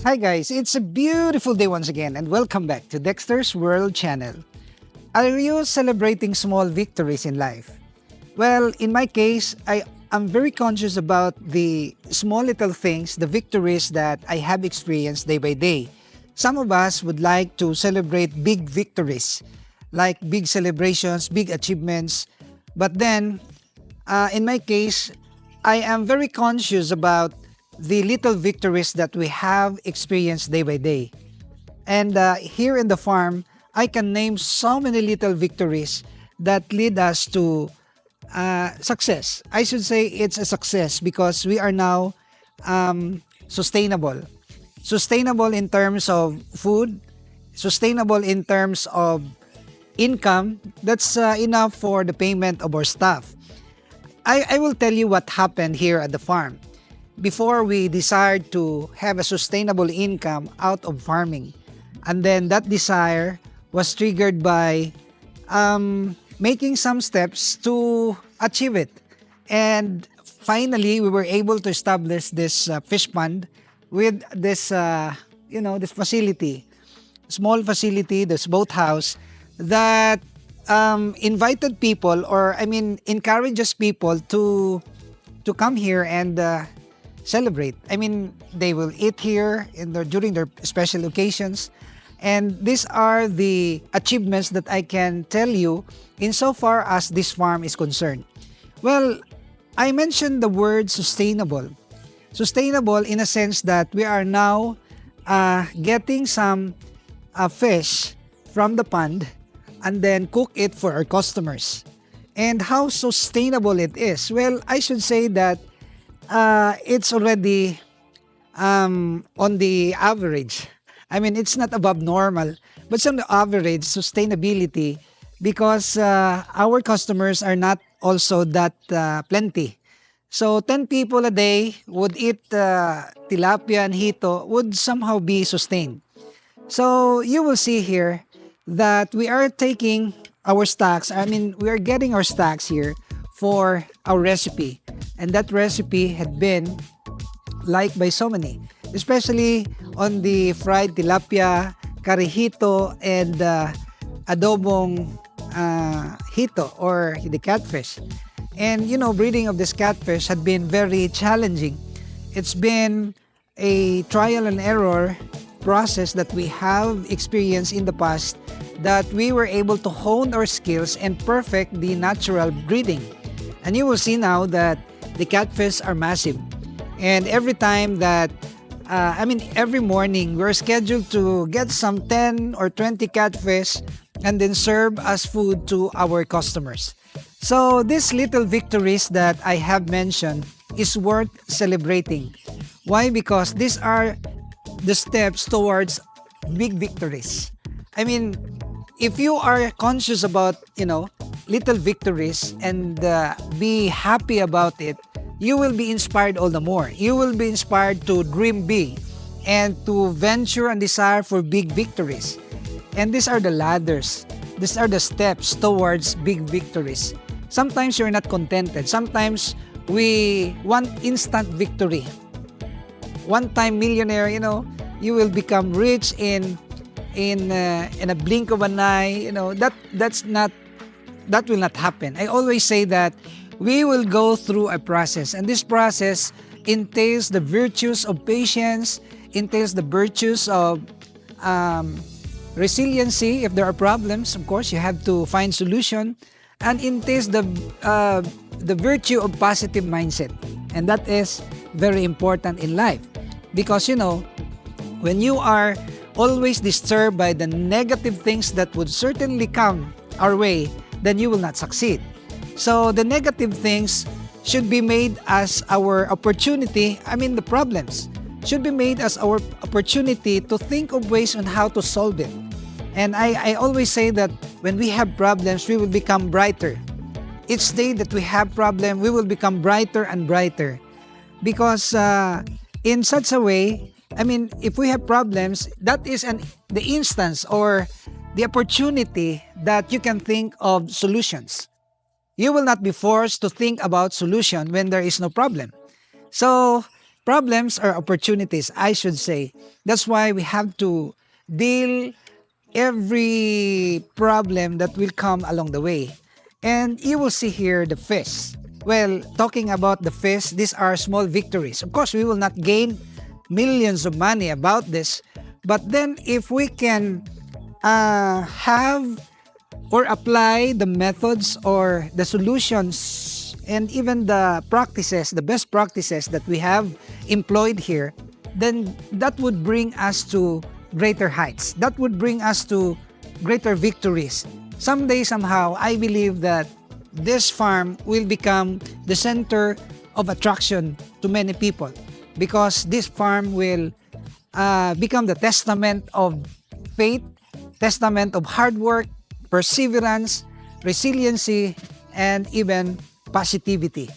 Hi guys, it's a beautiful day once again and welcome back to Dexter's World Channel. Are you celebrating small victories in life? Well, in my case, I am very conscious about the small little things, the victories that I have experienced day by day. Some of us would like to celebrate big victories, like big celebrations, big achievements. But then, in my case, I am very conscious about the little victories that we have experienced day by day. And here in the farm, I can name so many little victories that lead us to success. I should say it's a success because we are now sustainable. Sustainable in terms of food, sustainable in terms of income. That's enough for the payment of our staff. I will tell you what happened here at the farm. Before we desired to have a sustainable income out of farming. And then that desire was triggered by making some steps to achieve it. And finally, we were able to establish this fish pond with this, this facility, small facility, this boathouse that invited people, or I mean, encourages people to come here and celebrate. I mean, they will eat here during their special occasions. And these are the achievements that I can tell you insofar as this farm is concerned. Well, I mentioned the word sustainable. Sustainable in a sense that we are now getting some fish from the pond and then cook it for our customers. And how sustainable it is? Well, I should say that it's already on the average. I mean, it's not above normal, but it's on the average sustainability because our customers are not also that plenty. So 10 people a day would eat tilapia and hito would somehow be sustained. So you will see here that we are taking our stocks. I mean, we are getting our stocks here for our recipe. And that recipe had been liked by so many, especially on the fried tilapia, karihito, and adobong hito or the catfish. And breeding of this catfish had been very challenging. It's been a trial and error process that we have experienced in the past that we were able to hone our skills and perfect the natural breeding. And you will see now that the catfish are massive. And every time that, every morning, we're scheduled to get some 10 or 20 catfish and then serve as food to our customers. So these little victories that I have mentioned is worth celebrating. Why? Because these are the steps towards big victories. I mean, if you are conscious about, little victories and be happy about it, you will be inspired all the more. You will be inspired to dream big and to venture and desire for big victories. And these are the ladders. These are the steps towards big victories. Sometimes you're not contented. Sometimes we want instant victory. One-time millionaire, you will become rich in a blink of an eye. That will not happen. I always say that we will go through a process, and this process entails the virtues of patience, entails the virtues of resiliency. If there are problems, of course, you have to find solution, and entails the virtue of positive mindset, and that is very important in life because when you are always disturbed by the negative things that would certainly come our way, then you will not succeed. So the negative things should be made as our opportunity, the problems. should be made as our opportunity to think of ways on how to solve it. And I always say that when we have problems, we will become brighter. Each day that we have problem, we will become brighter and brighter. Because in such a way, I mean, if we have problems, that is the instance or the opportunity that you can think of solutions. You will not be forced to think about solution when there is no problem. So problems are opportunities, I should say. That's why we have to deal every problem that will come along the way. And you will see here the fish. Well, talking about the fish, these are small victories. Of course, we will not gain millions of money about this. But then if we can have or apply the methods or the solutions and even the practices, the best practices that we have employed here, then that would bring us to greater heights. That would bring us to greater victories. Someday, somehow, I believe that this farm will become the center of attraction to many people because this farm will become the testament of faith, testament of hard work, perseverance, resiliency, and even positivity.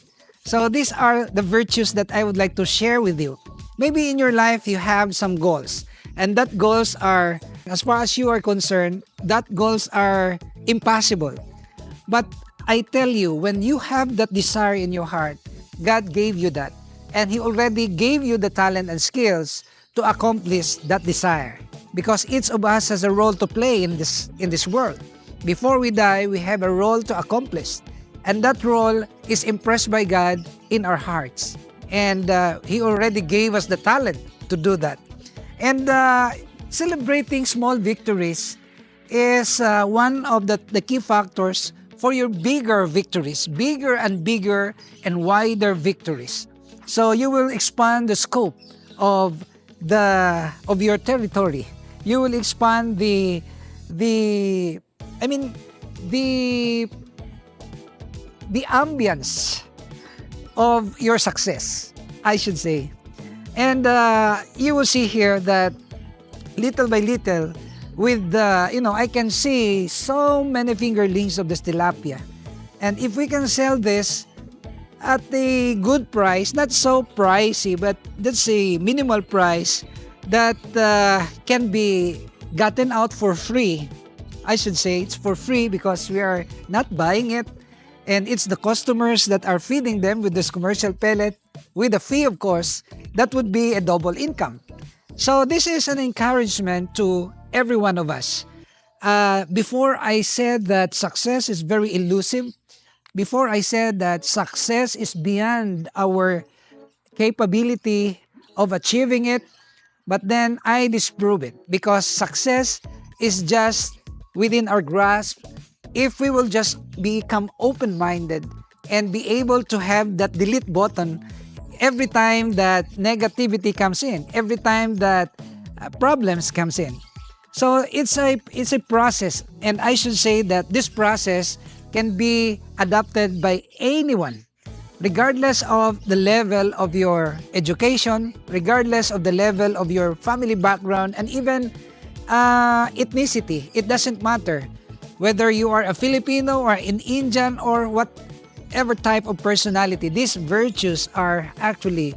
So these are the virtues that I would like to share with you. Maybe in your life you have some goals, and that goals are, as far as you are concerned, that goals are impossible. But I tell you, when you have that desire in your heart, God gave you that, and He already gave you the talent and skills to accomplish that desire. Because each of us has a role to play in this world. Before we die, we have a role to accomplish. And that role is impressed by God in our hearts. And He already gave us the talent to do that. And celebrating small victories is one of the key factors for your bigger victories, bigger and wider victories. So you will expand the scope of your territory. You will expand the ambience of your success, I should say. And you will see here that little by little, with I can see so many fingerlings of this tilapia. And if we can sell this at a good price, not so pricey, but that's a minimal price that can be gotten out for free. I should say it's for free because we are not buying it, and it's the customers that are feeding them with this commercial pellet with a fee, of course. That would be a double income. So this is an encouragement to every one of us. Before I said that success is very elusive, before I said that success is beyond our capability of achieving it, but then I disprove it because success is just within our grasp if we will just become open-minded and be able to have that delete button every time that negativity comes in, every time that problems comes in. So it's a process, and I should say that this process can be adopted by anyone, regardless of the level of your education, regardless of the level of your family background, and even ethnicity. It doesn't matter whether you are a Filipino or an Indian or whatever type of personality. These virtues are actually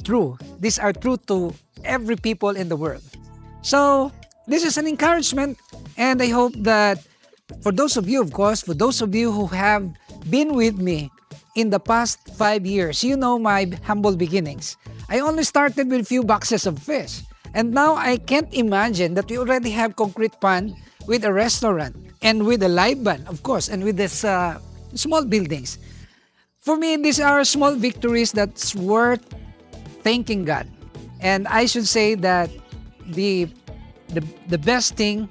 true. These are true to every people in the world. So this is an encouragement, and I hope that for those of you, of course, for those of you who have been with me in the past 5 years, you know my humble beginnings. I only started with a few boxes of fish, and now I can't imagine that we already have concrete pond with a restaurant and with a live band, of course, and with this small buildings. For me, these are small victories that's worth thanking God. And I should say that the best thing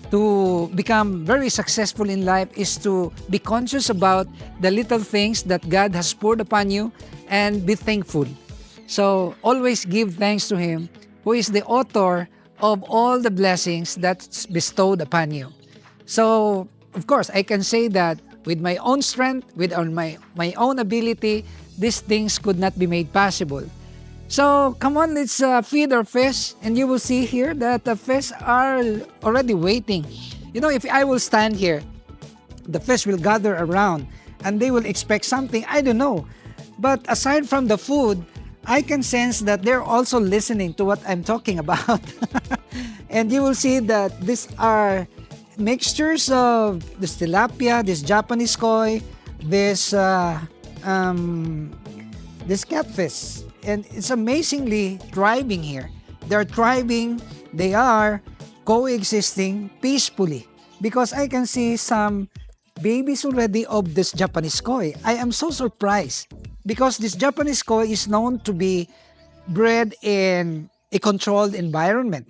to become very successful in life is to be conscious about the little things that God has poured upon you and be thankful. So always give thanks to Him, who is the author of all the blessings that's bestowed upon you. So, of course, I can say that with my own strength, with my own ability, these things could not be made possible. So come on, let's feed our fish, and you will see here that the fish are already waiting. You know, if I will stand here, the fish will gather around and they will expect something. I don't know. But aside from the food, I can sense that they're also listening to what I'm talking about. And you will see that these are mixtures of this tilapia, this Japanese koi, this this catfish, and it's amazingly thriving here. They're thriving, they are coexisting peacefully because I can see some babies already of this Japanese koi. I am so surprised because this Japanese koi is known to be bred in a controlled environment.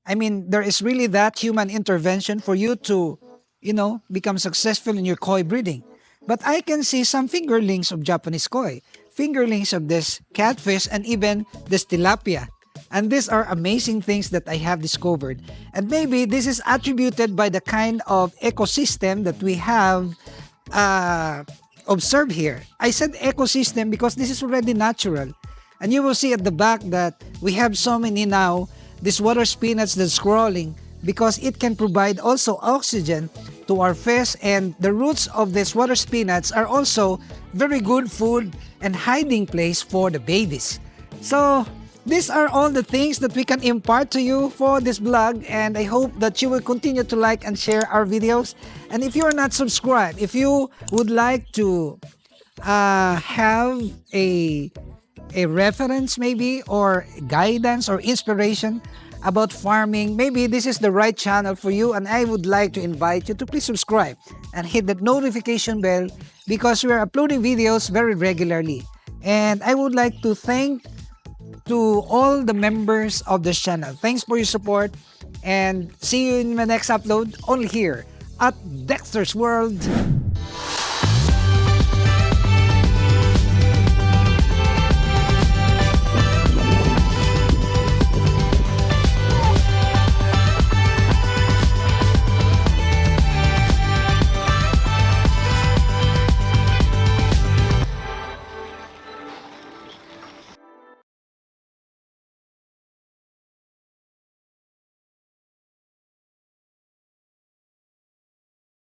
I mean, there is really that human intervention for you to, become successful in your koi breeding. But I can see some fingerlings of Japanese koi, fingerlings of this catfish, and even this tilapia. And these are amazing things that I have discovered. And maybe this is attributed by the kind of ecosystem that we have observed here. I said ecosystem because this is already natural. And you will see at the back that we have so many now, these water spinach that's crawling because it can provide also oxygen to our fish, and the roots of this water spinach are also very good food and hiding place for the babies. So these are all the things that we can impart to you for this vlog, and I hope that you will continue to like and share our videos. And if you are not subscribed, if you would like to have a reference maybe, or guidance or inspiration about farming, maybe this is the right channel for you, and I would like to invite you to please subscribe and hit that notification bell because we are uploading videos very regularly. And I would like to thank to all the members of this channel. Thanks for your support, and see you in my next upload only here at Dexter's World.